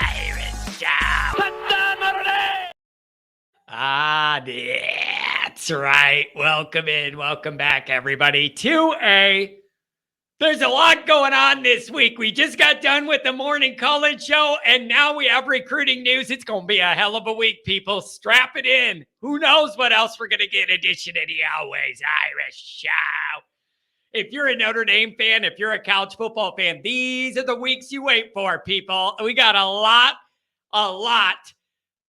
Irish Show. Notre Dame! That's right. Welcome in. Welcome back, everybody, There's a lot going on this week. We just got done with the morning college show, and now we have recruiting news. It's going to be a hell of a week, people. Strap it in. Who knows what else we're going to get in addition to the Always Irish Show. If you're a Notre Dame fan, if you're a college football fan, these are the weeks you wait for, people. We got a lot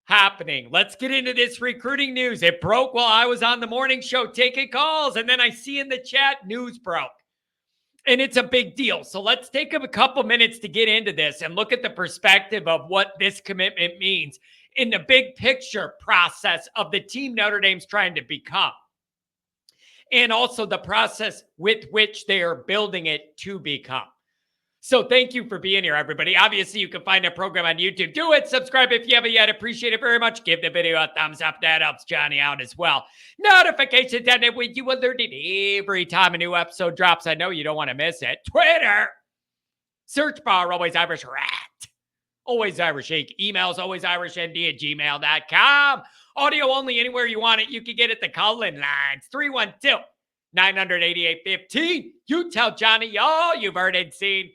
happening. Let's get into this recruiting news. It broke while I was on the morning show taking calls, and then I see in the chat news broke. And it's a big deal. So let's take a couple minutes to get into this and look at the perspective of what this commitment means in the big picture process of the team Notre Dame's trying to become. And also the process with which they are building it to become. So thank you for being here, everybody. Obviously, you can find the program on YouTube. Do it. Subscribe if you haven't yet. Appreciate it very much. Give the video a thumbs up. That helps Johnny out as well. Notifications on it when you alert it every time a new episode drops. I know you don't want to miss it. Twitter. Search bar, Always Irish Rat. Always Irish Inc. Emails, alwaysirishnd@gmail.com. Audio only anywhere you want it. You can get it the call-in lines. 312-988-15. You tell Johnny all you've heard and seen.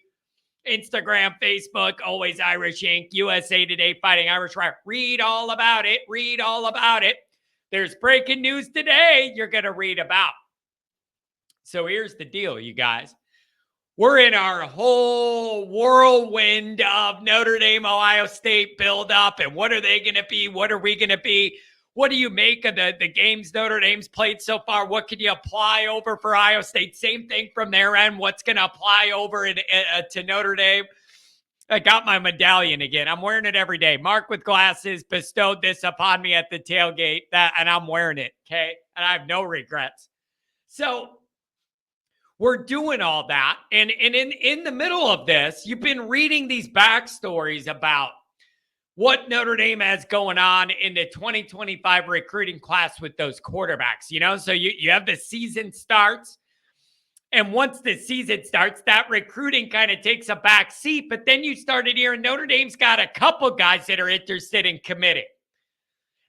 Instagram, Facebook, Always Irish Inc., USA Today, Fighting Irish Right. Read all about it. Read all about it. There's breaking news today you're going to read about. So here's the deal, you guys. We're in our whole whirlwind of Notre Dame, Ohio State build-up, and what are they going to be? What are we going to be? What do you make of the games Notre Dame's played so far? What can you apply over for Ohio State? Same thing from their end. What's going to apply over to Notre Dame? I got my medallion again. I'm wearing it every day. Mark with glasses bestowed this upon me at the tailgate, and I'm wearing it, okay? And I have no regrets. So we're doing all that. And in the middle of this, you've been reading these backstories about what Notre Dame has going on in the 2025 recruiting class with those quarterbacks, you know? So you have the season starts, and once the season starts, that recruiting kind of takes a back seat, but then you started hearing Notre Dame's got a couple guys that are interested in committing.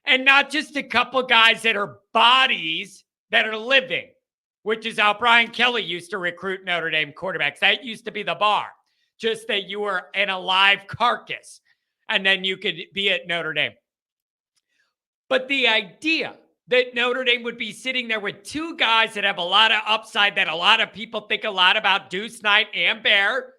And not just a couple guys that are bodies that are living, which is how Brian Kelly used to recruit Notre Dame quarterbacks. That used to be the bar, just that you were an alive carcass. And then you could be at Notre Dame. But the idea that Notre Dame would be sitting there with two guys that have a lot of upside, that a lot of people think a lot about, Deuce Knight and Bear,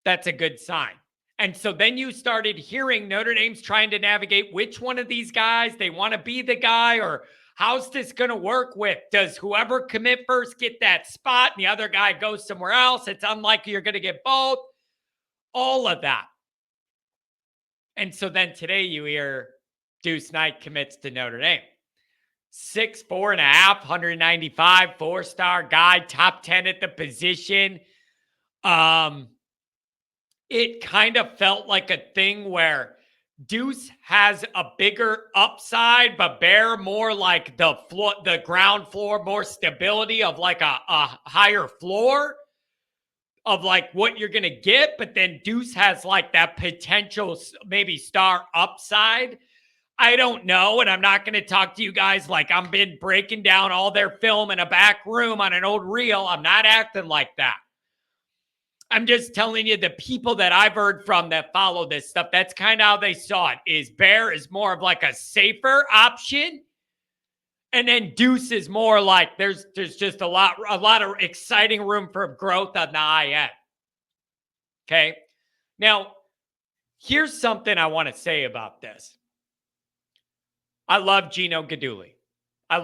that's a good sign. And so then you started hearing Notre Dame's trying to navigate which one of these guys they want to be the guy, or how's this going to work with? Does whoever commit first get that spot and the other guy goes somewhere else? It's unlikely you're going to get both. All of that. And so then today you hear Deuce Knight commits to Notre Dame. 6'4.5", 195, 4-star guy, top 10 at the position. It kind of felt like a thing where Deuce has a bigger upside, but Bear more like the ground floor, more stability of like a higher floor of like what you're going to get, but then Deuce has like that potential maybe star upside. I don't know, and I'm not going to talk to you guys like I've been breaking down all their film in a back room on an old reel. I'm not acting like that. I'm just telling you the people that I've heard from that follow this stuff, that's kind of how they saw it, is Bear is more of like a safer option. And then Deuce is more like there's just a lot of exciting room for growth on the high end. Okay. Now, here's something I want to say about this. I love Gino Goduli. I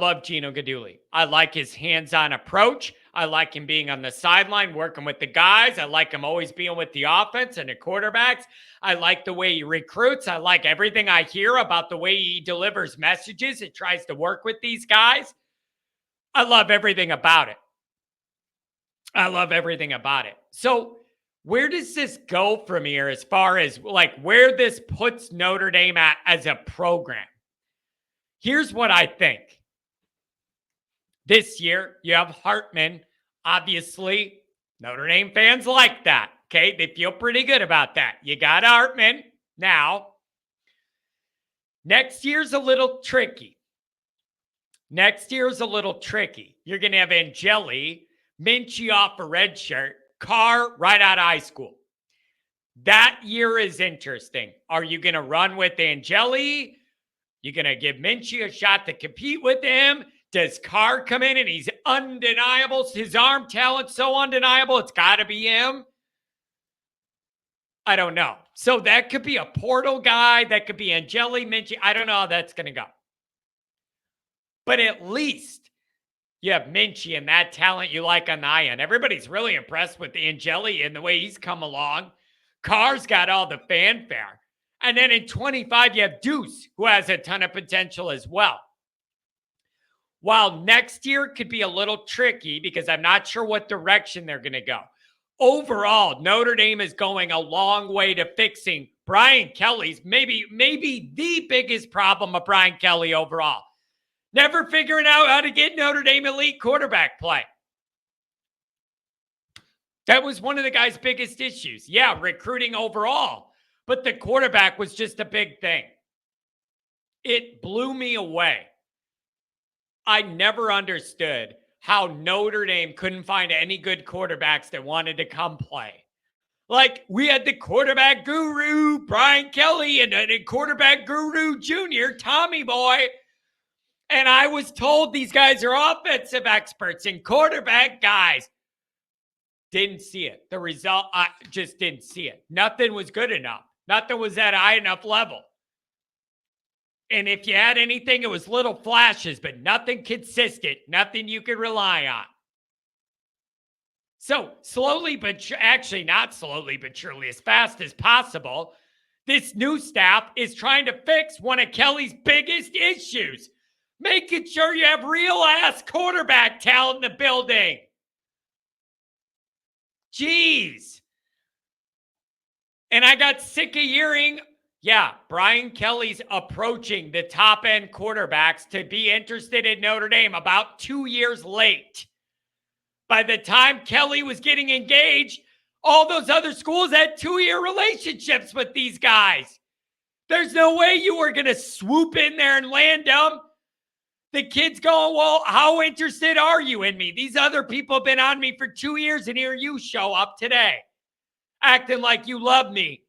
like his hands-on approach. I like him being on the sideline, working with the guys. I like him always being with the offense and the quarterbacks. I like the way he recruits. I like everything I hear about the way he delivers messages. He tries to work with these guys. I love everything about it. So where does this go from here as far as like where this puts Notre Dame at as a program? Here's what I think. This year, you have Hartman. Obviously, Notre Dame fans like that. Okay, they feel pretty good about that. You got Artman. Now, next year's a little tricky. You're going to have Angeli, Minchie off a red shirt, Carr right out of high school. That year is interesting. Are you going to run with Angeli? You going to give Minchie a shot to compete with him? Does Carr come in and he's undeniable? His arm talent's so undeniable, it's got to be him. I don't know. So that could be a portal guy. That could be Angeli, Minchie. I don't know how that's going to go. But at least you have Minchie and that talent you like on the high end. Everybody's really impressed with Angeli and the way he's come along. Carr's got all the fanfare. And then in 25, you have Deuce, who has a ton of potential as well. While next year could be a little tricky because I'm not sure what direction they're going to go. Overall, Notre Dame is going a long way to fixing Brian Kelly's maybe the biggest problem of Brian Kelly overall. Never figuring out how to get Notre Dame elite quarterback play. That was one of the guy's biggest issues. Yeah, recruiting overall, but the quarterback was just a big thing. It blew me away. I never understood how Notre Dame couldn't find any good quarterbacks that wanted to come play. Like, we had the quarterback guru, Brian Kelly, and a quarterback guru junior, Tommy Boy. And I was told these guys are offensive experts and quarterback guys. Didn't see it. The result, I just didn't see it. Nothing was good enough. Nothing was at a high enough level. And if you had anything, it was little flashes, but nothing consistent, nothing you could rely on. So slowly, but actually not slowly, but surely as fast as possible, this new staff is trying to fix one of Kelly's biggest issues, making sure you have real-ass quarterback talent in the building. Jeez. And I got sick of hearing, yeah, Brian Kelly's approaching the top-end quarterbacks to be interested in Notre Dame about 2 years late. By the time Kelly was getting engaged, all those other schools had 2-year relationships with these guys. There's no way you were going to swoop in there and land them. The kid's going, well, how interested are you in me? These other people have been on me for 2 years, and here you show up today, acting like you love me.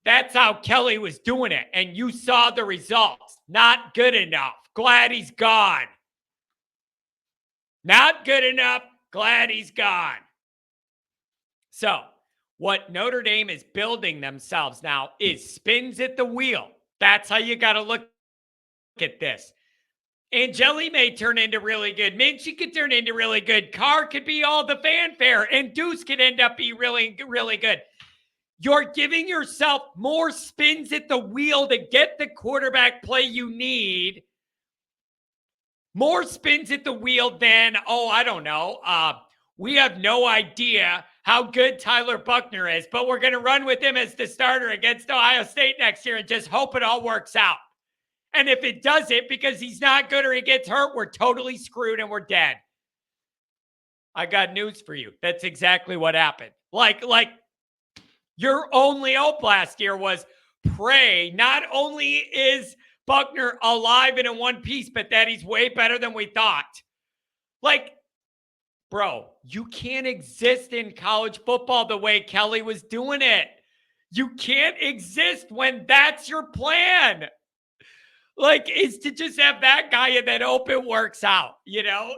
That's how Kelly was doing it, and you saw the results. Not good enough. Glad he's gone. Not good enough. Glad he's gone. So, what Notre Dame is building themselves now is spins at the wheel. That's how you got to look at this. Angeli may turn into really good. Minchie could turn into really good. Carr could be all the fanfare, and Deuce could end up being really, really good. You're giving yourself more spins at the wheel to get the quarterback play you need. More spins at the wheel than, I don't know. We have no idea how good Tyler Buchner is, but we're going to run with him as the starter against Ohio State next year and just hope it all works out. And if it doesn't, because he's not good or he gets hurt, we're totally screwed and we're dead. I got news for you. That's exactly what happened. Like your only hope last year was pray. Not only is Buchner alive and in one piece, but that he's way better than we thought. Like, bro, you can't exist in college football the way Kelly was doing it. You can't exist when that's your plan. Like, is to just have that guy and then hope it works out,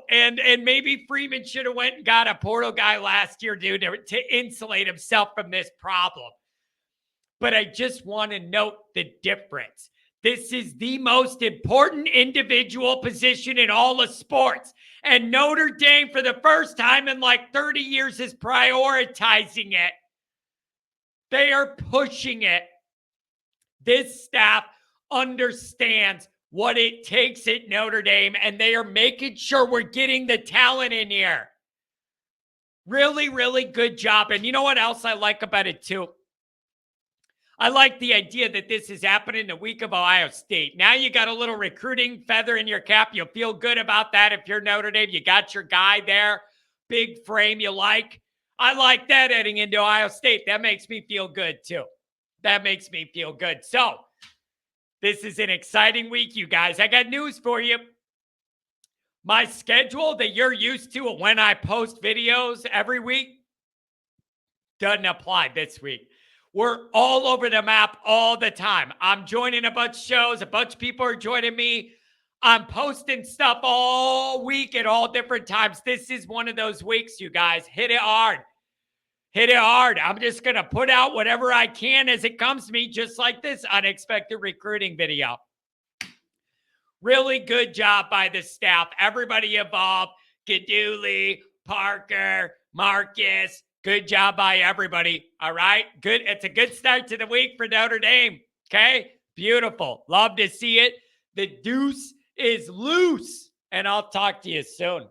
And maybe Freeman should have went and got a portal guy last year, dude, to insulate himself from this problem. But I just want to note the difference. This is the most important individual position in all of sports. And Notre Dame, for the first time in like 30 years, is prioritizing it. They are pushing it. This staff understands what it takes at Notre Dame, and they are making sure we're getting the talent in here. Really, really good job. And you know what else I like about it too? I like the idea that this is happening the week of Ohio State. Now you got a little recruiting feather in your cap. You'll feel good about that if you're Notre Dame. You got your guy there. Big frame you like. I like that heading into Ohio State. That makes me feel good too. That makes me feel good. So this is an exciting week, you guys. I got news for you. My schedule that you're used to when I post videos every week doesn't apply this week. We're all over the map all the time. I'm joining a bunch of shows. A bunch of people are joining me. I'm posting stuff all week at all different times. This is one of those weeks, you guys. Hit it hard. Hit it hard. I'm just going to put out whatever I can as it comes to me, just like this unexpected recruiting video. Really good job by the staff. Everybody involved. Goduli, Parker, Marcus. Good job by everybody. All right. Good. It's a good start to the week for Notre Dame. Okay. Beautiful. Love to see it. The Deuce is loose. And I'll talk to you soon.